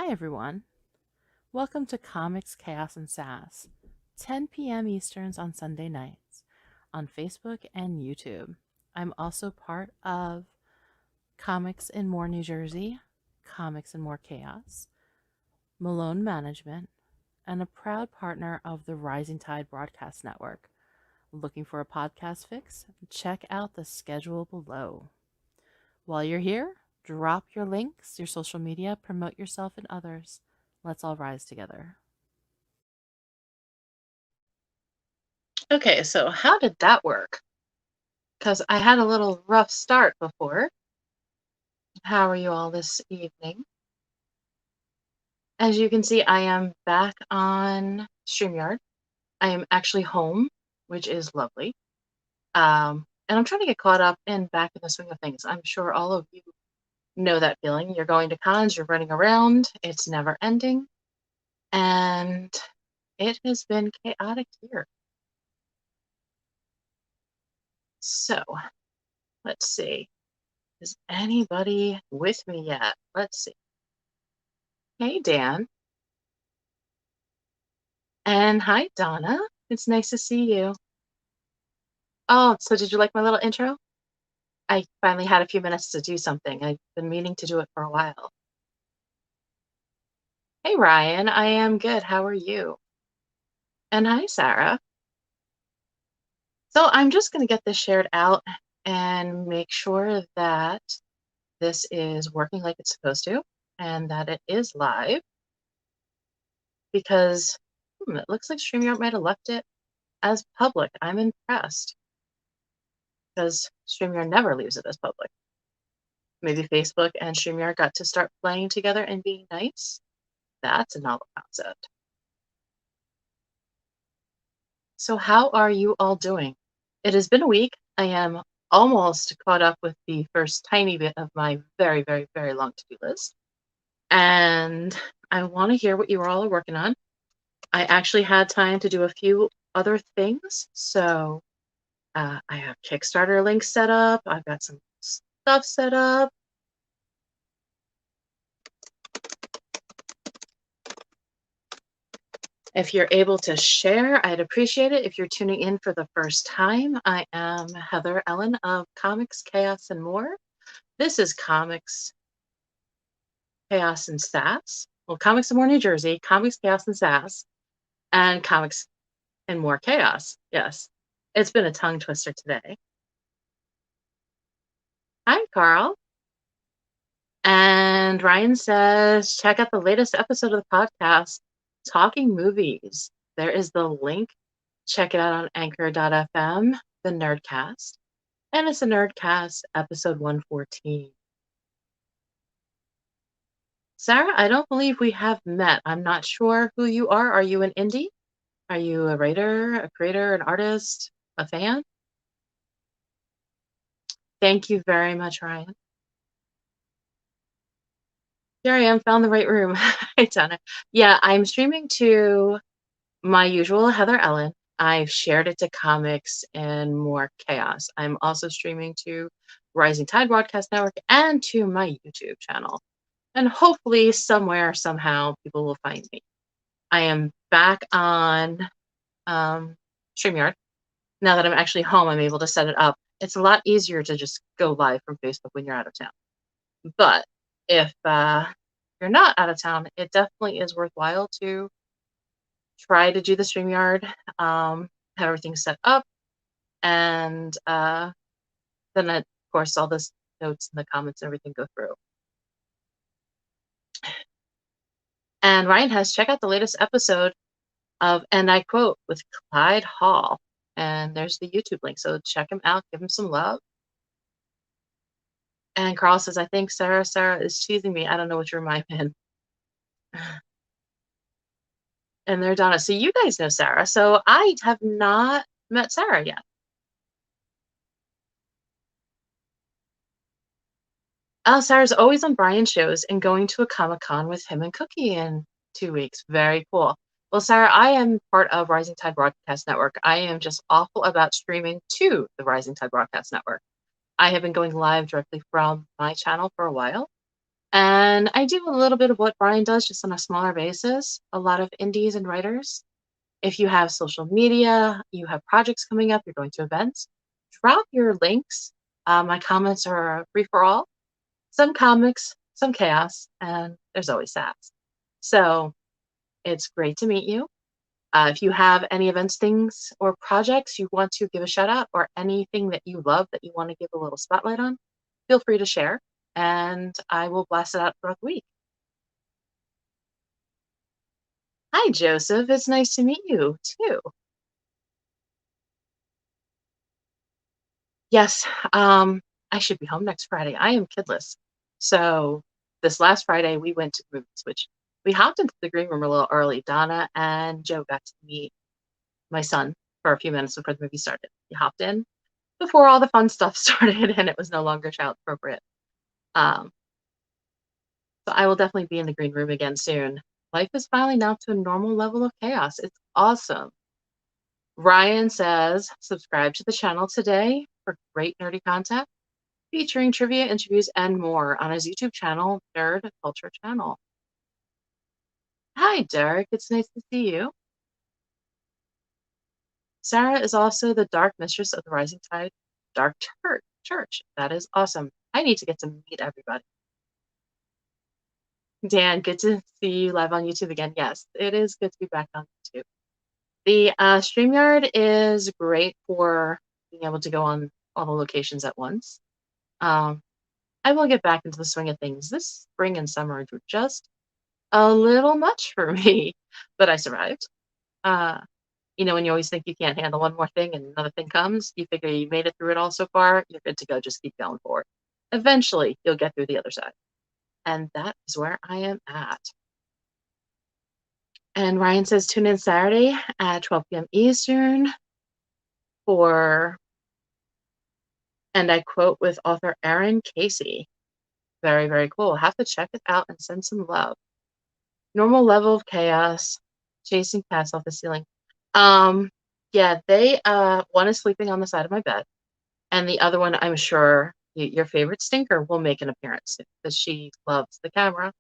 Hi, everyone. Welcome to Comics, Chaos, and Sass, 10 p.m. Easterns on Sunday nights on Facebook and YouTube. I'm also part of Comics in More New Jersey, Comics and More Chaos, Melone Management, and a proud partner of the Rising Tide Broadcast Network. Looking for a podcast fix? Check out the schedule below. While you're here, drop your links, your social media, promote yourself and others. Let's all rise together. Okay, so how did that work? Because I had a little rough start before. How are you all this evening? As you can see, I am back on StreamYard. I am actually home, which is lovely. And I'm trying to get caught up and back in the swing of things. I'm sure all of you know that feeling. You're going to cons, you're running around, it's never ending. And it has been chaotic here. So, let's see. Is anybody with me yet? Let's see. Hey, Dan. And hi, Donna. It's nice to see you. Oh, so did you like my little intro? I finally had a few minutes to do something. I've been meaning to do it for a while. Hey, Ryan. I am good. How are you? And hi, Sarah. So I'm just going to get this shared out and make sure that this is working like it's supposed to and that it is live because it looks like StreamYard might have left it as public. I'm impressed because StreamYard never leaves it as public. Maybe Facebook and StreamYard got to start playing together and being nice. That's a novel concept. So how are you all doing? It has been a week. I am almost caught up with the first tiny bit of my very, very, very long to-do list. And I want to hear what you all are working on. I actually had time to do a few other things. So I have Kickstarter links set up. I've got some stuff set up. If you're able to share, I'd appreciate it. If you're tuning in for the first time, I am Heather Ellen of Comics, Chaos, and More. This is Comics, Chaos, and Sass. Well, Comics and More New Jersey, Comics, Chaos, and Sass, and Comics and More Chaos. Yes, it's been a tongue twister today. Hi, Carl. And Ryan says, check out the latest episode of the podcast, Talking Movies. There is the link. Check it out on anchor.fm, the Nerdcast. And it's a Nerdcast episode 114. Sarah, I don't believe we have met. I'm not sure who you are. Are you an indie? Are you a writer, a creator, an artist, a fan? Thank you very much, Ryan. Here I am, found the right room. Hi, Donna. Yeah, I'm streaming to my usual Heather Ellen. I've shared it to Comics and More Chaos. I'm also streaming to Rising Tide Broadcast Network and to my YouTube channel. And hopefully somewhere, somehow, people will find me. I am back on StreamYard. Now that I'm actually home, I'm able to set it up. It's a lot easier to just go live from Facebook when you're out of town. But if you're not out of town, it definitely is worthwhile to try to do the StreamYard, have everything set up, and then, of course, all the notes and the comments and everything go through. And Ryan has check out the latest episode of, and I quote, with Clyde Hall. And there's the YouTube link. So check him out. Give him some love. And Carl says, I think Sarah is teasing me. I don't know what you remind me. And they're Donna. So you guys know Sarah. So I have not met Sarah yet. Sarah's always on Brian's shows and going to a Comic-Con with him and Cookie in 2 weeks. Very cool. Well, Sarah, I am part of Rising Tide Broadcast Network. I am just awful about streaming to the Rising Tide Broadcast Network. I have been going live directly from my channel for a while. And I do a little bit of what Brian does, just on a smaller basis. A lot of indies and writers. If you have social media, you have projects coming up, you're going to events, drop your links. My comments are free for all. Some comics, some chaos, and there's always Sass. So it's great to meet you. If you have any events, things, or projects you want to give a shout out, or anything that you love that you want to give a little spotlight on, feel free to share, and I will blast it out throughout the week. Hi, Joseph. It's nice to meet you too. Yes, I should be home next Friday. I am kidless. So this last Friday we went to the movies, which we hopped into the green room a little early. Donna and Joe got to meet my son for a few minutes before the movie started. He hopped in before all the fun stuff started and it was no longer child appropriate. Um, so I will definitely be in the green room again soon. Life is finally now to a normal level of chaos. It's awesome. Ryan says, subscribe to the channel today for great nerdy content featuring trivia, interviews, and more on his YouTube channel, Nerd Culture Channel. Hi, Derek. It's nice to see you. Sarah is also the Dark Mistress of the Rising Tide Dark Church. That is awesome. I need to get to meet everybody. Dan, good to see you live on YouTube again. Yes, it is good to be back on YouTube. The StreamYard is great for being able to go on all the locations at once. Um, I will get back into the swing of things. This spring and summer were just a little much for me, but I survived. Uh, when you always think you can't handle one more thing and another thing comes, you figure you made it through it all so far, you're good to go. Just keep going forward. Eventually, you'll get through the other side. And that is where I am at. And Ryan says tune in Saturday at 12 p.m. Eastern for, and I quote with author Aaron Casey. Very, very cool. Have to check it out and send some love. Normal level of chaos, chasing cats off the ceiling. Yeah, they one is sleeping on the side of my bed, and the other one, I'm sure your favorite stinker will make an appearance because she loves the camera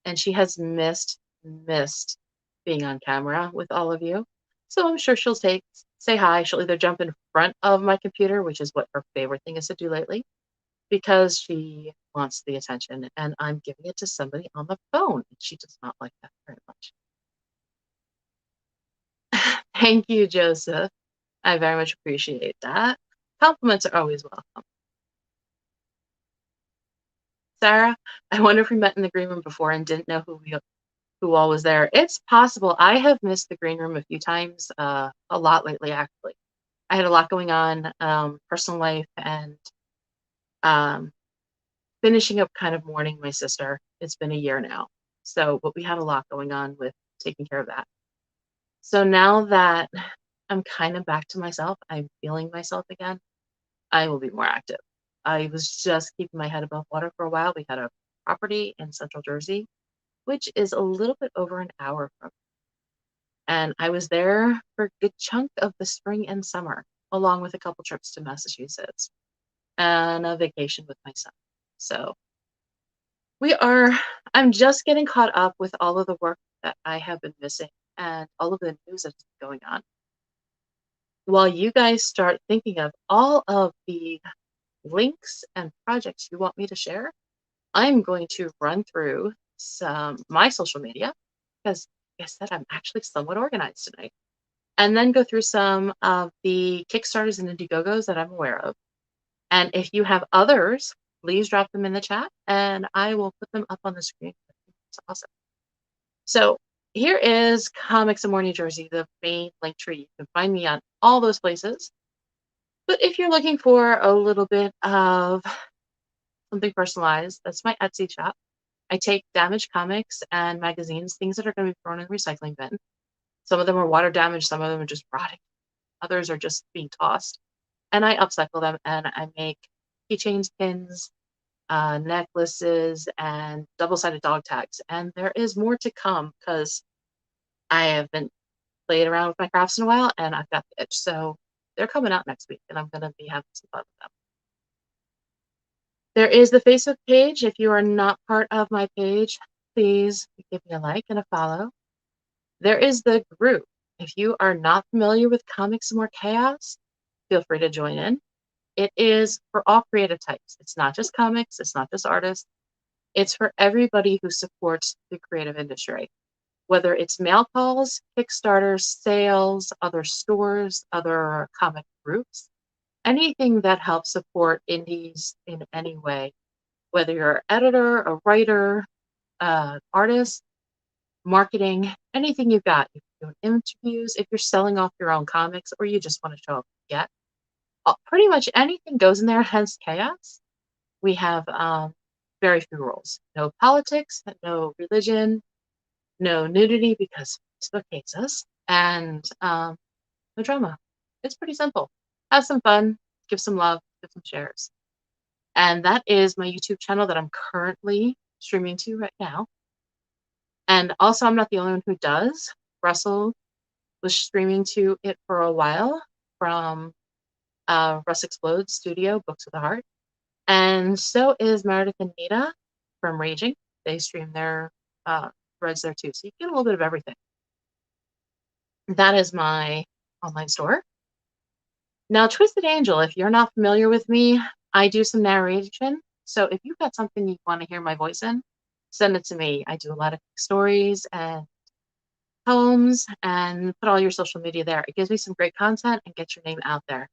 and she has missed being on camera with all of you. So I'm sure she'll say hi. She'll either jump in front of my computer, which is what her favorite thing is to do lately, because she wants the attention, and I'm giving it to somebody on the phone. And she does not like that very much. Thank you, Joseph. I very much appreciate that. Compliments are always welcome. Sarah, I wonder if we met in the green room before and didn't know who all was there. It's possible. I have missed the green room a few times, a lot lately, actually. I had a lot going on, personal life, and um, finishing up kind of mourning my sister. It's been a year now. But we had a lot going on with taking care of that. So now that I'm kind of back to myself, I'm feeling myself again, I will be more active. I was just keeping my head above water for a while. We had a property in central Jersey, which is a little bit over an hour from. And I was there for a good chunk of the spring and summer, along with a couple trips to Massachusetts and a vacation with my son. So I'm just getting caught up with all of the work that I have been missing and all of the news that's going on. While you guys start thinking of all of the links and projects you want me to share, I'm going to run through my social media because, like I said, I'm actually somewhat organized tonight, and then go through some of the Kickstarters and Indiegogos that I'm aware of. And if you have others, please drop them in the chat and I will put them up on the screen. It's awesome. So here is Comics in More New Jersey, the main link tree. You can find me on all those places. But if you're looking for a little bit of something personalized, that's my Etsy shop. I take damaged comics and magazines, things that are going to be thrown in the recycling bin. Some of them are water damaged, some of them are just rotting, others are just being tossed. And I upcycle them and I make keychains, pins, necklaces, and double-sided dog tags. And there is more to come because I have been playing around with my crafts in a while and I've got the itch. So they're coming out next week and I'm going to be having some fun with them. There is the Facebook page. If you are not part of my page, please give me a like and a follow. There is the group. If you are not familiar with Comics and More Chaos, feel free to join in. It is for all creative types. It's not just comics, it's not just artists. It's for everybody who supports the creative industry, whether it's mail calls, Kickstarters, sales, other stores, other comic groups, anything that helps support indies in any way, whether you're an editor, a writer, artist, marketing, anything you've got. If you're doing interviews, if you're selling off your own comics, or you just want to show up and get, pretty much anything goes in there, hence chaos. We have very few rules. No politics, no religion, no nudity because Facebook hates us, and no drama. It's pretty simple. Have some fun, give some love, give some shares. And that is my YouTube channel that I'm currently streaming to right now. And also, I'm not the only one who does. Russell was streaming to it for a while from Russ Explodes Studio, Books of the Heart. And so is Meredith and Nita from Raging. They stream their threads there too. So you get a little bit of everything. That is my online store. Now, Twisted Angel, if you're not familiar with me, I do some narration. So if you've got something you want to hear my voice in, send it to me. I do a lot of stories and poems and put all your social media there. It gives me some great content and gets your name out there.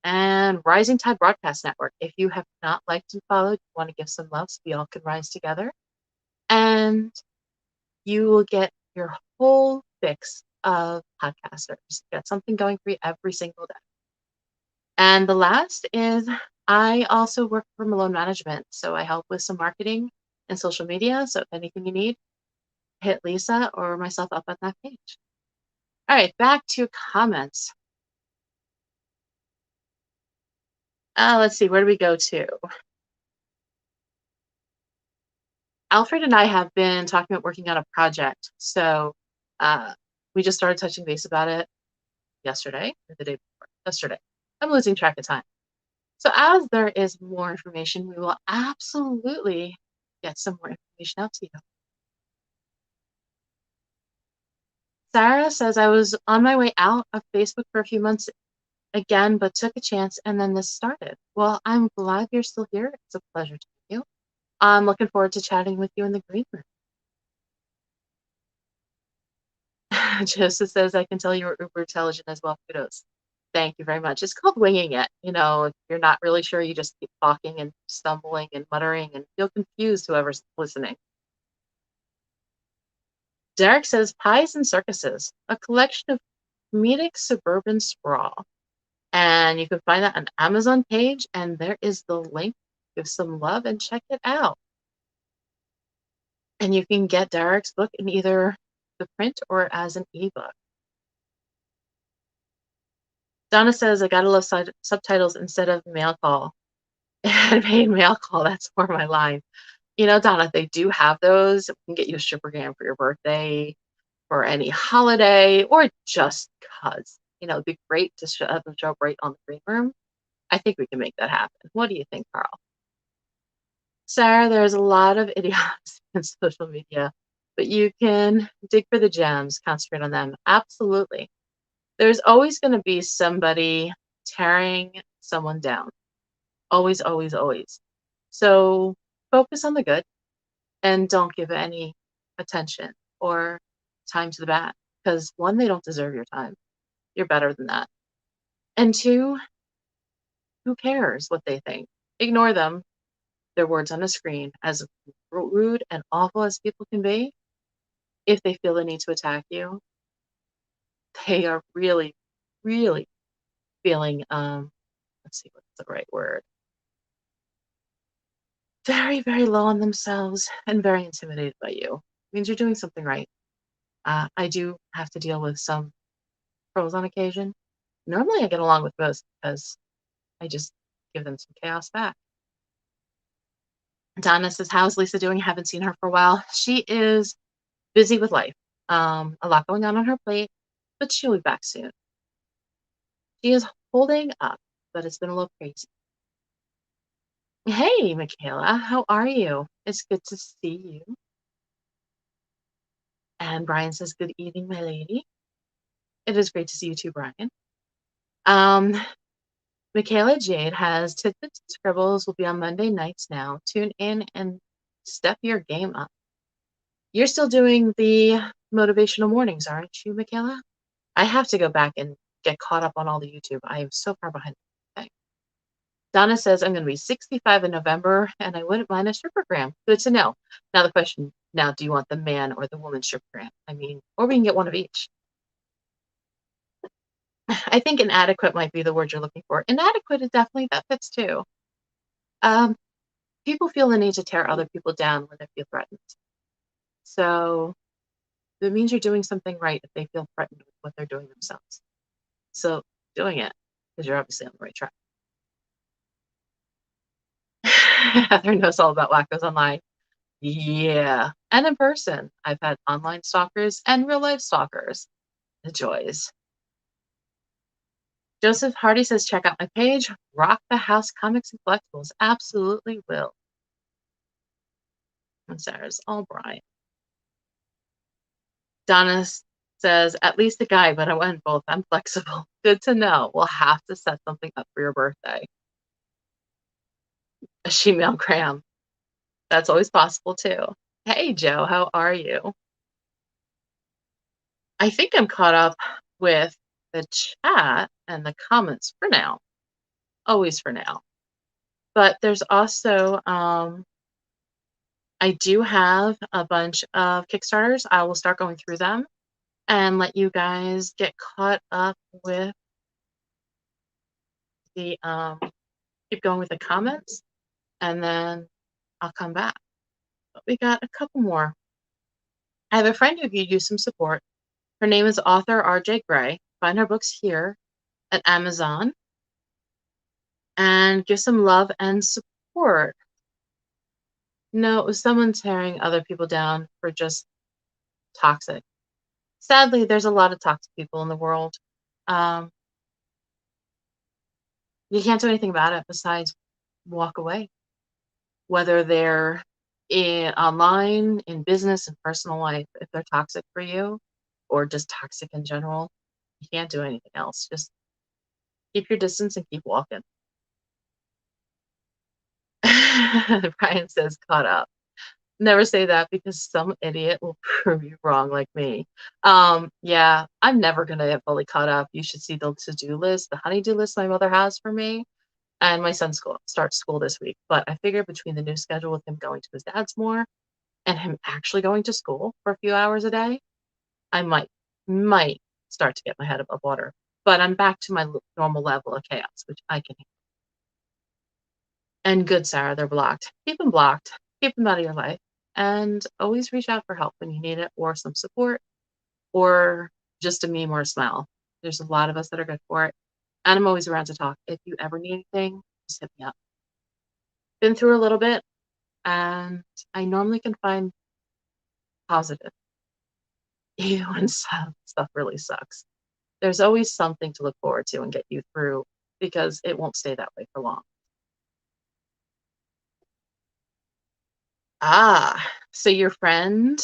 And Rising Tide Broadcast Network. If you have not liked and followed, you want to give some love so we all can rise together. And you will get your whole fix of podcasters. Get something going for you every single day. And the last is I also work for Melone Management. So I help with some marketing and social media. So if anything you need, hit Lisa or myself up at that page. All right, back to comments. Let's see, where do we go to? Alfred and I have been talking about working on a project. So we just started touching base about it yesterday or the day before. Yesterday. I'm losing track of time. So as there is more information, we will absolutely get some more information out to you. Sarah says, I was on my way out of Facebook for a few months again, but took a chance and then this started. Well, I'm glad you're still here. It's a pleasure to meet you. I'm looking forward to chatting with you in the green room. Joseph says, I can tell you're uber intelligent as well. Kudos. Thank you very much. It's called winging it. You know, if you're not really sure, you just keep talking and stumbling and muttering and feel confused, whoever's listening. Derek says, Pies and Circuses, a collection of comedic suburban sprawl. And you can find that on Amazon page, and there is the link. Give some love and check it out. And you can get Derek's book in either the print or as an ebook. Donna says, I gotta love subtitles instead of mail call. And paid mail call, that's more my line. You know, Donna, they do have those. We can get you a strippergram for your birthday, for any holiday, or just because. You know, it'd be great to have them show up right on the green room. I think we can make that happen. What do you think, Carl? Sarah, there's a lot of idiots in social media, but you can dig for the gems, concentrate on them. Absolutely. There's always going to be somebody tearing someone down. Always, always, always. So focus on the good and don't give any attention or time to the bad, because one, they don't deserve your time. You're better than that. And two, who cares what they think? Ignore them. Their words on a screen, as rude and awful as people can be. If they feel the need to attack you, they are really, really feeling, let's see, what's the right word? Very, very low on themselves and very intimidated by you. It means you're doing something right. I do have to deal with some pros on occasion. Normally I get along with most because I just give them some chaos back. Donna says, how's Lisa doing? Haven't seen her for a while. She is busy with life. A lot going on her plate, but she'll be back soon. She is holding up, but it's been a little crazy. Hey, Michaela, how are you? It's good to see you. And Brian says, good evening, my lady. It is great to see you too, Brian. Um, Michaela Jade has Tidbits and Scribbles will be on Monday nights now. Tune in and step your game up. You're still doing the motivational mornings, aren't you, Michaela? I have to go back and get caught up on all the YouTube. I am so far behind. Okay. Donna says, I'm going to be 65 in November and I wouldn't mind a strippergram. Good to know. Now, the question now, do you want the man or the woman strippergram? I mean, or we can get one of each. I think inadequate might be the word you're looking for. Inadequate is definitely, that fits too. Um, People feel the need to tear other people down when they feel threatened. So it means you're doing something right if they feel threatened with what they're doing themselves. So doing it because you're obviously on the right track. Heather knows all about wackos online. Yeah. And in person. I've had online stalkers and real life stalkers. The joys. Joseph Hardy says, check out my page. Rock the House Comics and Collectibles. Absolutely will. And Sarah's all Brian. Donna says, at least a guy, but I went both. I'm flexible. Good to know. We'll have to set something up for your birthday. A shemale cram. That's always possible too. Hey, Joe, how are you? I think I'm caught up with the chat and the comments for now. Always for now. But there's also, I do have a bunch of Kickstarters. I will start going through them and let you guys get caught up with the, keep going with the comments, and then I'll come back. But we got a couple more. I have a friend who could use some support. Her name is author RJ Gray. Find her books here at Amazon and give some love and support. No, it was someone tearing other people down for just toxic. Sadly, there's a lot of toxic people in the world. Um, you can't do anything about it besides walk away. Whether they're online, in business, and personal life, if they're toxic for you or just toxic in general, you can't do anything else. Just keep your distance and keep walking. Brian says, caught up. Never say that because some idiot will prove you wrong like me. Yeah, I'm never gonna get fully caught up. You should see the to-do list, the honey-do list my mother has for me. And my son starts school this week. But I figure between the new schedule with him going to his dad's more and him actually going to school for a few hours a day, I might start to get my head above water. But I'm back to my normal level of chaos, which I can handle. And good, Sarah, they're blocked. Keep them blocked. Keep them out of your life. And always reach out for help when you need it, or some support, or just a meme or a smile. There's a lot of us that are good for it. And I'm always around to talk. If you ever need anything, just hit me up. Been through a little bit, and I normally can find positive, even when stuff really sucks. There's always something to look forward to and get you through because it won't stay that way for long. So your friend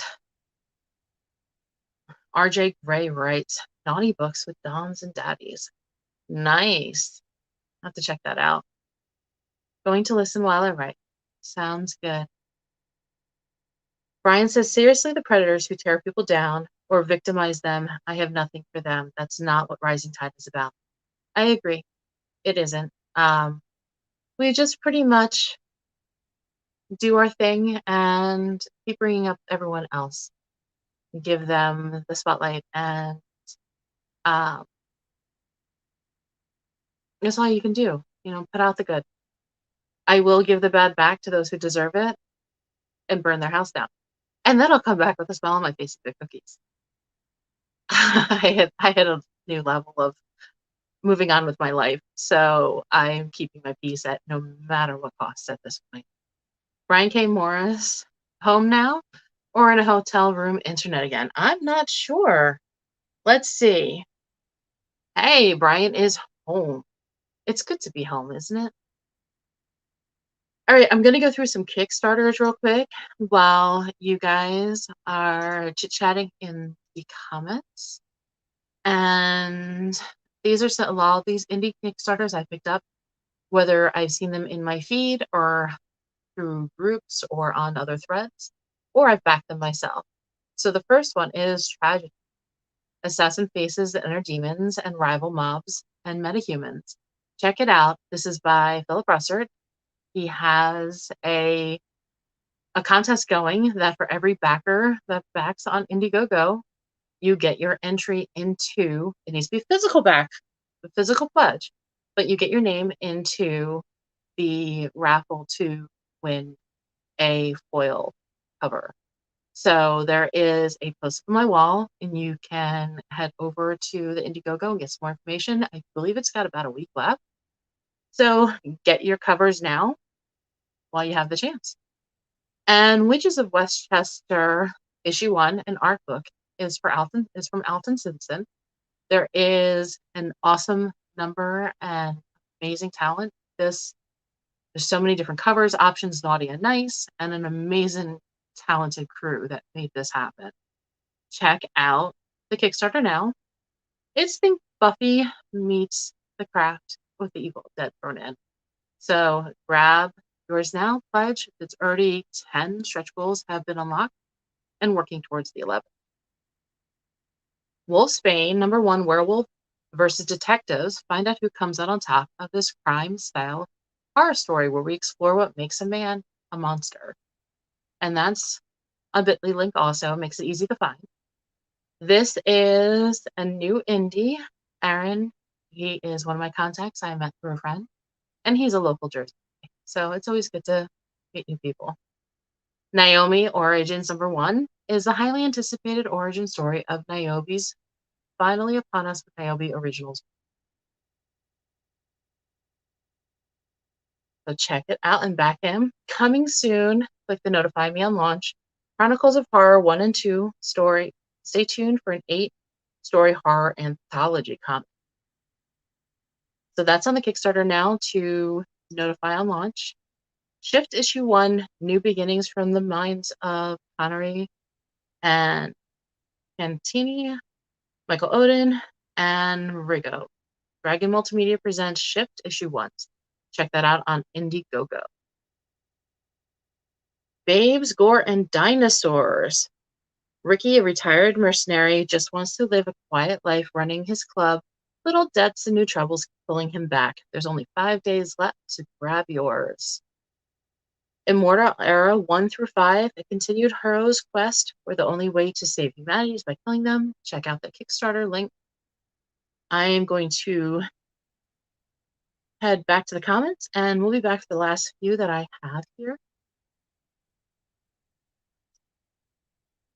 RJ Gray writes naughty books with Doms and Daddies. Nice. I'll have to check that out. Going to listen while I write. Sounds good. Brian says, seriously, the predators who tear people down or victimize them, I have nothing for them. That's not what Rising Tide is about. I agree. It isn't. We just pretty much do our thing and keep bringing up everyone else, give them the spotlight, and um, that's all you can do. Put out the good. I will give the bad back to those who deserve it and burn their house down. And then I'll come back with a smile on my face and big cookies. I hit a new level of moving on with my life. So I'm keeping my peace at no matter what cost at this point. Brian K. Morris, home now or in a hotel room internet again? I'm not sure. Let's see. Hey, Brian is home. It's good to be home, isn't it? All right, I'm going to go through some Kickstarters real quick while you guys are chit-chatting in the comments. And these are a lot of these indie Kickstarters I picked up, whether I've seen them in my feed or through groups or on other threads, or I've backed them myself. So the first one is Tragedy. Assassin faces the inner demons and rival mobs and metahumans. Check it out. This is by Philip Russert. He has a contest going that for every backer that backs on Indiegogo, you get your entry into, it needs to be physical back, the physical pledge, but you get your name into the raffle to win a foil cover. So there is a post on my wall, and you can head over to the Indiegogo and get some more information. I believe it's got about a week left. So get your covers now while you have the chance. And Witches of Westchester, issue 1, an art book, is from Alton Simpson. There is an awesome number and amazing talent. There's so many different covers, options, naughty and nice, and an amazing talented crew that made this happen. Check out the Kickstarter now. It's think Buffy meets the craft with the Evil Dead thrown in. So grab yours now, pledge. It's already 10 stretch goals have been unlocked and working towards the 11th. Wolfsbane, number 1, werewolf versus detectives. Find out who comes out on top of this crime-style horror story where we explore what makes a man a monster. And that's a bit.ly link also, makes it easy to find. This is a new indie. Aaron, he is one of my contacts I met through a friend, and he's a local Jersey. So it's always good to meet new people. Naomi Origins number 1 is the highly anticipated origin story of Niobe's finally upon us with Niobe Originals. So check it out and back him. Coming soon. Click the notify me on launch. Chronicles of Horror 1 and 2 story. Stay tuned for an 8-story horror anthology comic. So that's on the Kickstarter now to notify on launch. Shift issue 1, New Beginnings from the Minds of Connery and Cantini, Michael Oden, and Rigo. Dragon Multimedia presents Shift issue 1. Check that out on Indiegogo. Babes, Gore, and Dinosaurs. Ricky, a retired mercenary, just wants to live a quiet life running his club. Little debts and new troubles pulling him back. There's only 5 days left to grab yours. Immortal Era 1 through 5, a continued hero's quest where the only way to save humanity is by killing them. Check out the Kickstarter link. I am going to head back to the comments, and we'll be back for the last few that I have here.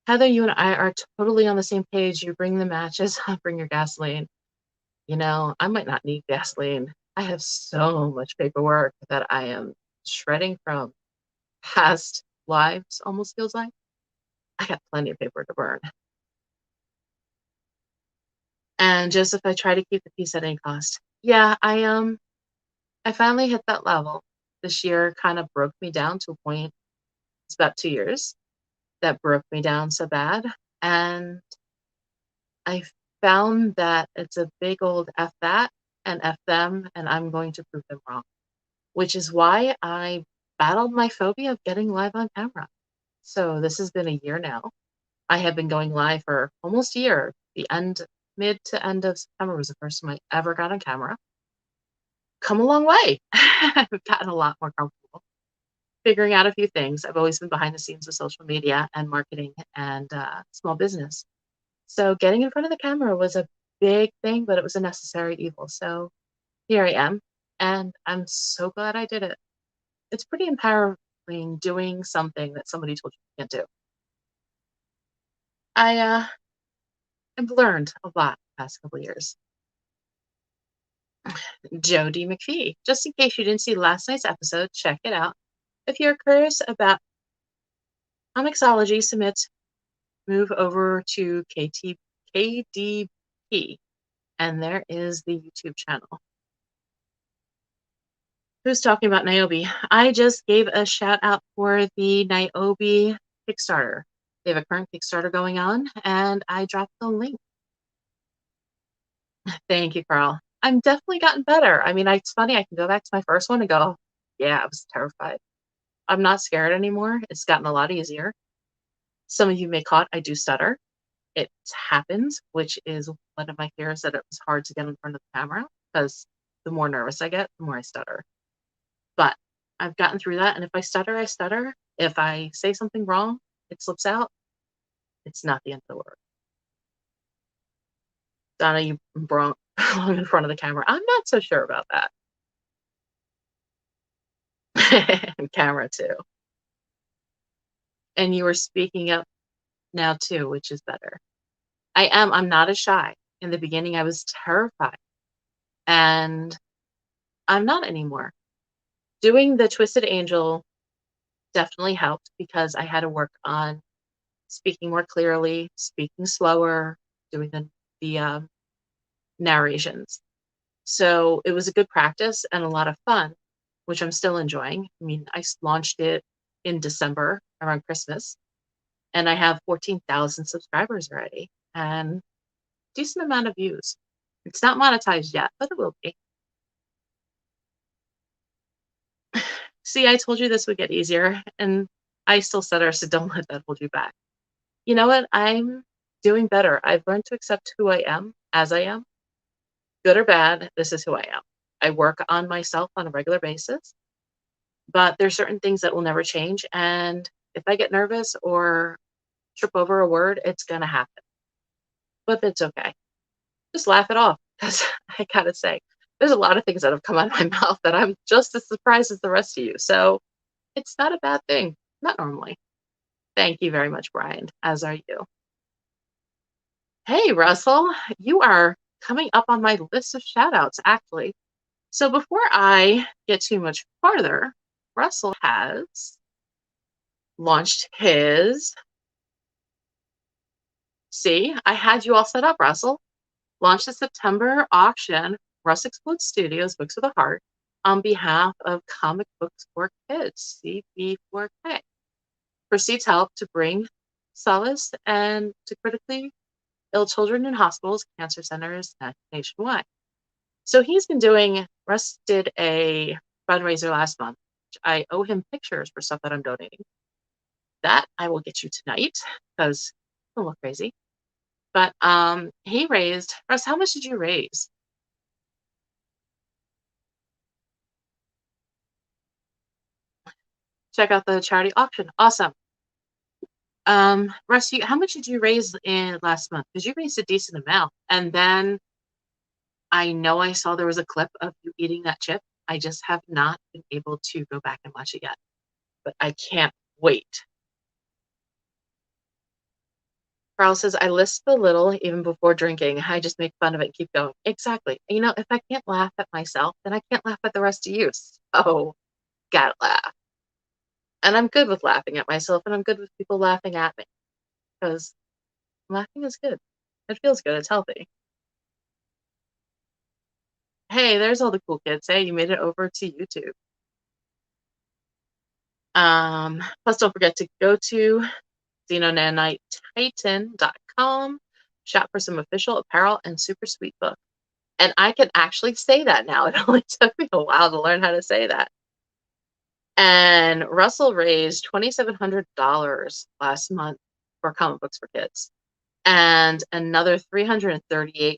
Heather, you and I are totally on the same page. You bring the matches, I'll bring your gasoline. You know, I might not need gasoline. I have so much paperwork that I am shredding from past lives, almost feels like. I got plenty of paper to burn. And just if I try to keep the peace at any cost. Yeah, I finally hit that level. This year kind of broke me down to a point. It's about 2 years that broke me down so bad. And I found that it's a big old F that and F them, and I'm going to prove them wrong. Which is why I battled my phobia of getting live on camera. So this has been a year now. I have been going live for almost a year. Mid to end of September was the first time I ever got on camera. Come a long way. I've gotten a lot more comfortable figuring out a few things. I've always been behind the scenes of social media and marketing and small business. So getting in front of the camera was a big thing, but it was a necessary evil. So here I am, and I'm so glad I did it. It's pretty empowering doing something that somebody told you you can't do. I've learned a lot the past couple of years. Jody McPhee. Just in case you didn't see last night's episode, check it out. If you're curious about comicsology, move over to KDP, and there is the YouTube channel. Who's talking about Niobe? I just gave a shout out for the Niobe Kickstarter. They have a current Kickstarter going on, and I dropped the link. Thank you, Carl. I'm definitely gotten better. I mean, it's funny. I can go back to my first one and go, yeah, I was terrified. I'm not scared anymore. It's gotten a lot easier. Some of you may caught I do stutter. It happens, which is one of my fears, that it was hard to get in front of the camera because the more nervous I get, the more I stutter. But I've gotten through that. And if I stutter, I stutter. If I say something wrong, it slips out. It's not the end of the world. Donna, you brought along in front of the camera. I'm not so sure about that. Camera too. And you were speaking up now too, which is better. I am. I'm not as shy. In the beginning, I was terrified. And I'm not anymore. Doing the Twisted Angel definitely helped because I had to work on speaking more clearly, speaking slower, doing the narrations. So it was a good practice and a lot of fun, which I'm still enjoying. I mean, I launched it in December around Christmas, and I have 14,000 subscribers already and decent amount of views. It's not monetized yet, but it will be. See, I told you this would get easier, and I still stutter, so don't let that hold you back. You know what? I'm doing better. I've learned to accept who I am as I am. Good or bad, this is who I am. I work on myself on a regular basis, but there's certain things that will never change. And if I get nervous or trip over a word, it's going to happen. But it's okay. Just laugh it off because I got to say, there's a lot of things that have come out of my mouth that I'm just as surprised as the rest of you. So it's not a bad thing. Not normally. Thank you very much, Brian, as are you. Hey, Russell, you are coming up on my list of shout outs, actually. So before I get too much farther, Russell has launched his. See, I had you all set up, Russell. Launched the September auction, Russ Explodes Studios Books with a Heart, on behalf of Comic Books for Kids, CB4K. Proceeds help to bring solace and to critically ill children in hospitals, cancer centers nationwide. So he's been doing, Russ did a fundraiser last month. Which I owe him pictures for stuff that I'm donating. That I will get you tonight because it'll look crazy. But he raised, Russ, how much did you raise? Check out the charity auction. Awesome. Russ, how much did you raise in last month? Because you raised a decent amount. And then I know I saw there was a clip of you eating that chip. I just have not been able to go back and watch it yet. But I can't wait. Carl says, I lisp a little even before drinking. I just make fun of it and keep going. Exactly. You know, if I can't laugh at myself, then I can't laugh at the rest of you. So, gotta laugh. And I'm good with laughing at myself, and I'm good with people laughing at me because laughing is good. It feels good. It's healthy. Hey, there's all the cool kids. Hey, you made it over to YouTube. Plus, don't forget to go to xenonanitetitan.com, shop for some official apparel and super sweet book. And I can actually say that now. It only took me a while to learn how to say that. And Russell raised $2,700 last month for comic books for kids, and another $338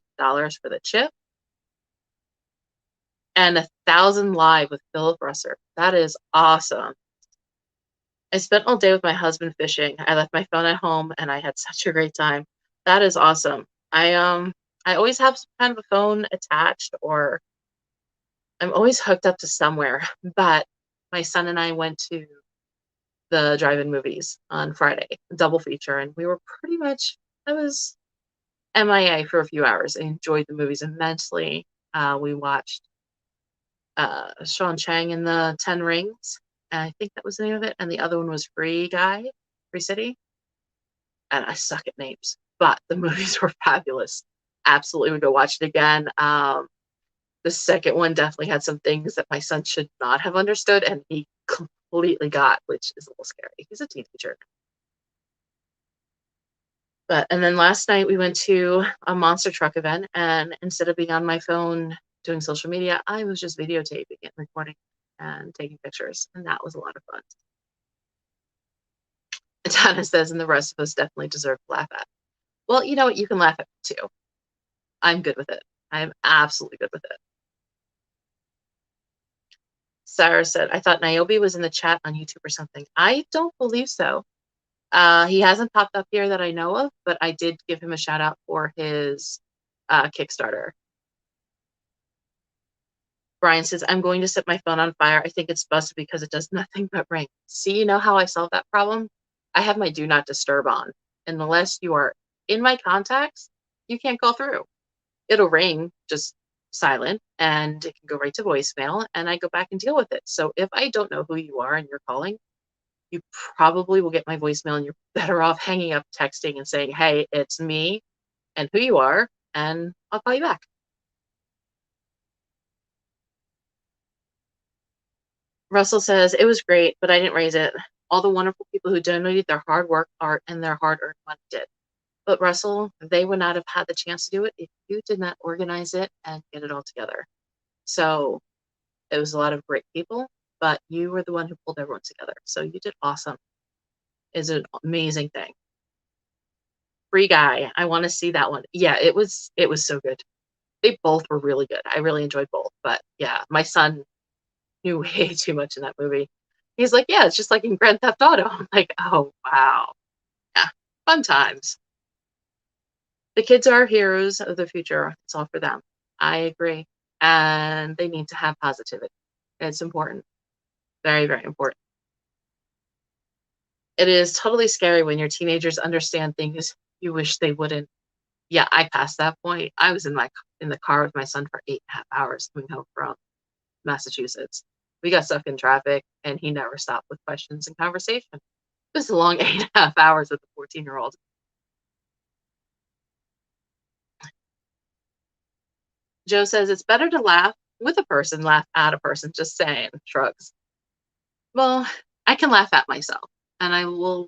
for the chip, and 1,000 live with Philip Russer. That is awesome. I spent all day with my husband fishing. I left my phone at home and I had such a great time. That is awesome. I always have some kind of a phone attached, or I'm always hooked up to somewhere. But my son and I went to the drive-in movies on Friday, double feature, and we were pretty much, I was MIA for a few hours. I enjoyed the movies immensely. We watched Sean Chang in the 10 Rings, and I think that was the name of it. And the other one was Free Guy, Free City. And I suck at names, but the movies were fabulous. Absolutely would go watch it again. The The second one definitely had some things that my son should not have understood, and he completely got, which is a little scary. He's a teenager. And then last night we went to a monster truck event, and instead of being on my phone doing social media, I was just videotaping it, recording and taking pictures, and that was a lot of fun. And Donna says, and the rest of us definitely deserve to laugh at. Well, you know what? You can laugh at me too. I'm good with it. I'm absolutely good with it. Sarah said, I thought Niobe was in the chat on YouTube or something. I don't believe so. He hasn't popped up here that I know of, but I did give him a shout out for his Kickstarter. Brian says, I'm going to set my phone on fire. I think it's busted because it does nothing but ring. See, you know how I solved that problem? I have my do not disturb on. And unless you are in my contacts, you can't call through. It'll ring, just silent, and it can go right to voicemail, and I go back and deal with it. So if I don't know who you are and you're calling, you probably will get my voicemail, and you're better off hanging up, texting, and saying, hey, it's me and who you are, and I'll call you back. Russell says, it was great, but I didn't raise it. All the wonderful people who donated their hard work, art, and their hard-earned money did. But Russell, they would not have had the chance to do it if you did not organize it and get it all together. So it was a lot of great people, but you were the one who pulled everyone together. So you did awesome. It's an amazing thing. Free Guy, I want to see that one. Yeah, it was so good. They both were really good. I really enjoyed both. But yeah, my son knew way too much in that movie. He's like, yeah, it's just like in Grand Theft Auto. I'm like, oh wow. Yeah, fun times. The kids are heroes of the future. It's all for them. I agree. And they need to have positivity. It's important. Very, very important. It is totally scary when your teenagers understand things you wish they wouldn't. Yeah, I passed that point. I was in the car with my son for 8.5 hours coming home from Massachusetts. We got stuck in traffic, and he never stopped with questions and conversation. It was a long 8.5 hours with a 14-year-old. Joe says it's better to laugh with a person, laugh at a person. Just saying. Shrugs. Well, I can laugh at myself, and I will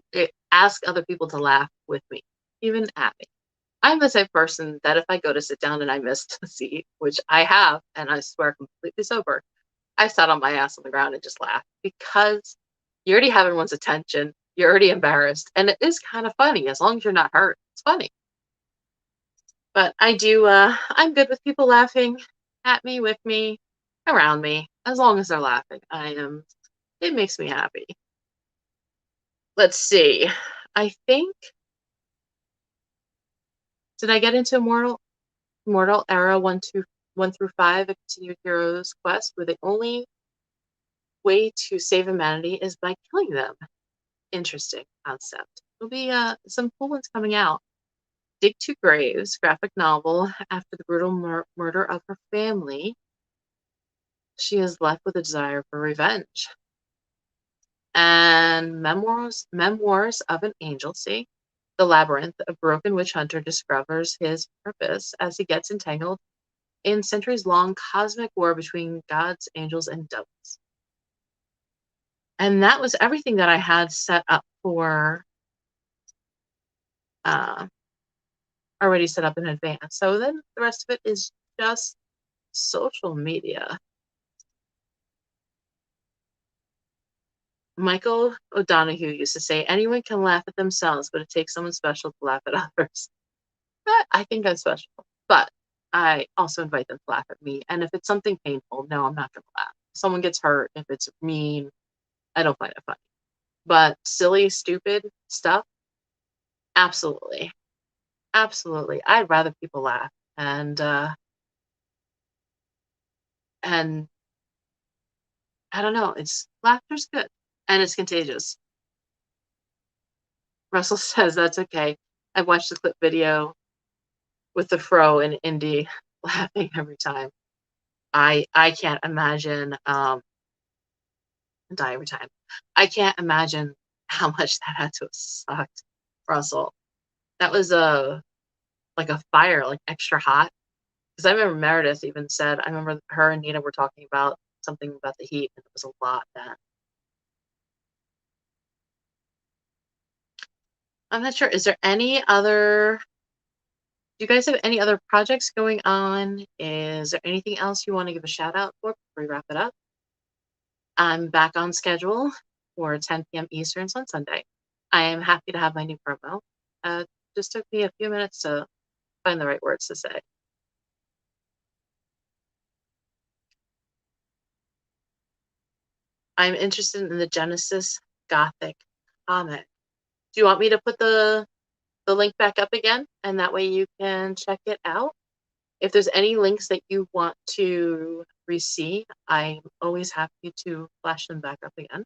ask other people to laugh with me, even at me. I'm the type of person that if I go to sit down and I missed a seat, which I have, and I swear completely sober, I sat on my ass on the ground and just laughed because you already have everyone's attention. You're already embarrassed. And it is kind of funny. As long as you're not hurt, it's funny. But I'm good with people laughing at me, with me, around me, as long as they're laughing. It makes me happy. Let's see. I think, did I get into Mortal Era 1 through 5, a continued hero's quest, where the only way to save humanity is by killing them? Interesting concept. There'll be some cool ones coming out. Dig Two Graves, graphic novel. After the brutal murder of her family, she is left with a desire for revenge. And Memoirs of an Angel. See, The Labyrinth, a broken witch hunter discovers his purpose as he gets entangled in centuries-long cosmic war between gods, angels, and devils. And that was everything that I had set up for already set up in advance. So then the rest of it is just social media. Michael O'Donoghue used to say, anyone can laugh at themselves, but it takes someone special to laugh at others. But I think I'm special. But I also invite them to laugh at me. And if it's something painful, no, I'm not going to laugh. If someone gets hurt, if it's mean, I don't find it funny. But silly, stupid stuff, absolutely. Absolutely. I'd rather people laugh. And I don't know, laughter's good. And it's contagious. Russell says that's okay. I watched the clip video with the fro and Indy laughing every time. I can't imagine die every time. I can't imagine how much that had to have sucked, Russell. That was like a fire, like extra hot. Because I remember Meredith even said, I remember her and Nina were talking about something about the heat, and it was a lot then. I'm not sure. Is there any other, do you guys have any other projects going on? Is there anything else you want to give a shout out for before we wrap it up? I'm back on schedule for 10 p.m. Easterns on Sunday. I am happy to have my new promo. Just took me a few minutes to find the right words to say. I'm interested in the Genesis Gothic comic. Do you want me to put the link back up again? And that way you can check it out. If there's any links that you want to receive, I'm always happy to flash them back up again.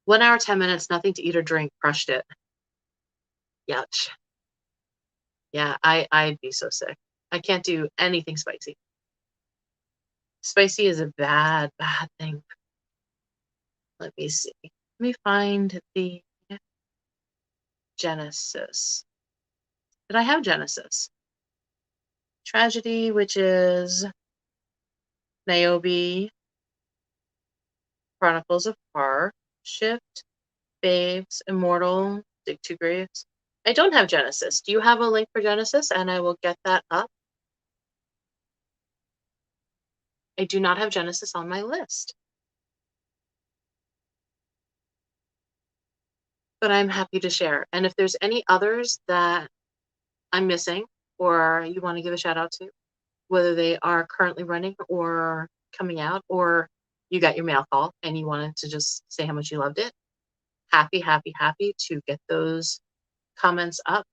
1 hour, 10 minutes, nothing to eat or drink, crushed it. Yuck. Yeah, I'd be so sick. I can't do anything spicy. Spicy is a bad, bad thing. Let me see. Let me find the Genesis. Did I have Genesis? Tragedy, which is Niobe, Chronicles of Horror, Shift, Babes, Immortal, Dig Two Graves. I don't have Genesis. Do you have a link for Genesis? And I will get that up. I do not have Genesis on my list. But I'm happy to share. And if there's any others that I'm missing or you want to give a shout out to, whether they are currently running or coming out, or you got your mail call and you wanted to just say how much you loved it, happy to get those comments up.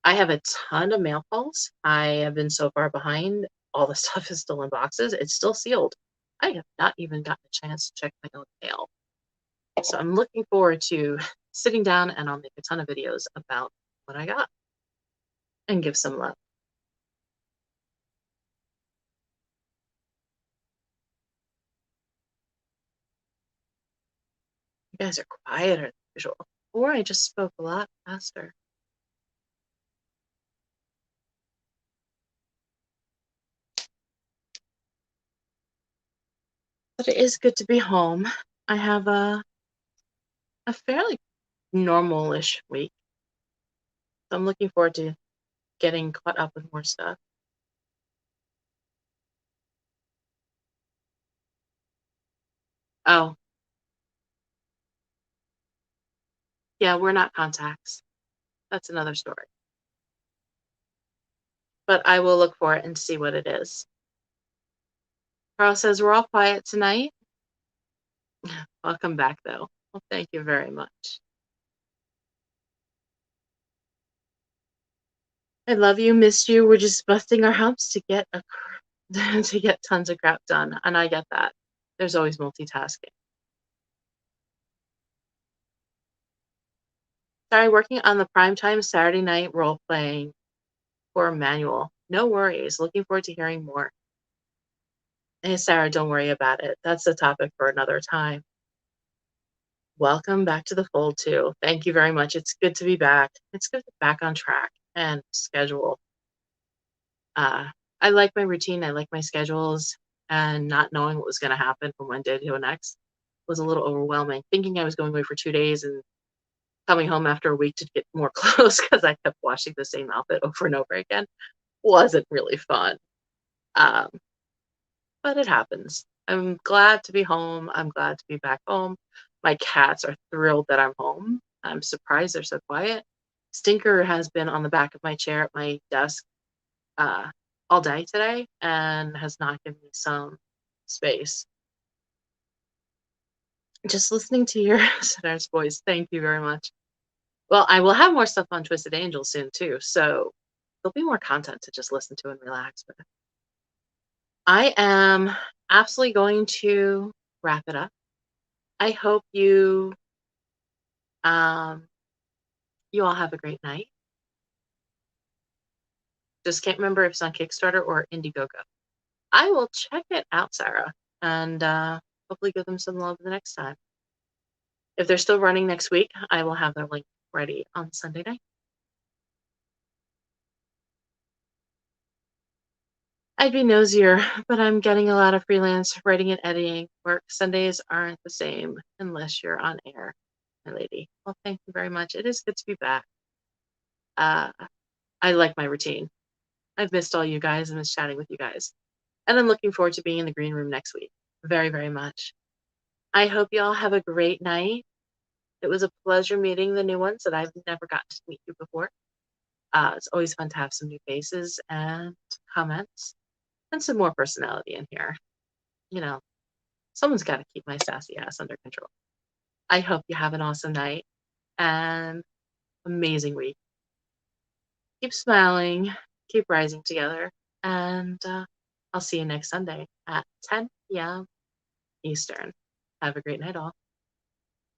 I have a ton of mail calls. I have been so far behind. All the stuff is still in boxes. It's still sealed. I have not even gotten a chance to check my own mail. So I'm looking forward to sitting down, and I'll make a ton of videos about what I got and give some love. You guys are quieter than usual. Or I just spoke a lot faster. But it is good to be home. I have a fairly normal-ish week. So I'm looking forward to getting caught up with more stuff. Oh, yeah, we're not contacts. That's another story. But I will look for it and see what it is. Carl says we're all quiet tonight. Welcome back, though. Well, thank you very much. I love you, missed you. We're just busting our humps to get to get tons of crap done, and I get that. There's always multitasking. Sorry, working on the primetime Saturday night role playing for Manual. No worries. Looking forward to hearing more. Hey, Sarah, don't worry about it. That's a topic for another time. Welcome back to the fold, too. Thank you very much. It's good to be back. It's good to be back on track and schedule. I like my routine. I like my schedules, and not knowing what was going to happen from one day to the next was a little overwhelming. Thinking I was going away for 2 days and coming home after a week to get more clothes because I kept washing the same outfit over and over again wasn't really fun. Um, but it happens. I'm glad to be home. I'm glad to be back home. My cats are thrilled that I'm home. I'm surprised they're so quiet. Stinker has been on the back of my chair at my desk uh, all day today and has not given me some space. Just listening to your Sinner's voice, thank you very much. Well, I will have more stuff on Twisted Angel soon too, so there'll be more content to just listen to and relax with. I am absolutely going to wrap it up. I hope um, you all have a great night. Just can't remember if it's on Kickstarter or Indiegogo. I will check it out, Sarah, and hopefully give them some love the next time. If they're still running next week, I will have their link ready on Sunday night. I'd be nosier, but I'm getting a lot of freelance writing and editing work. Sundays aren't the same unless you're on air, my lady. Well, thank you very much. It is good to be back. Uh, I like my routine. I've missed all you guys and missed chatting with you guys. And I'm looking forward to being in the green room next week. Very, very much. I hope you all have a great night. It was a pleasure meeting the new ones that I've never gotten to meet you before. It's always fun to have some new faces and comments and some more personality in here. You know, someone's got to keep my sassy ass under control. I hope you have an awesome night and amazing week. Keep smiling, keep rising together, and I'll see you next Sunday at 10 p.m. Eastern. Have a great night, all.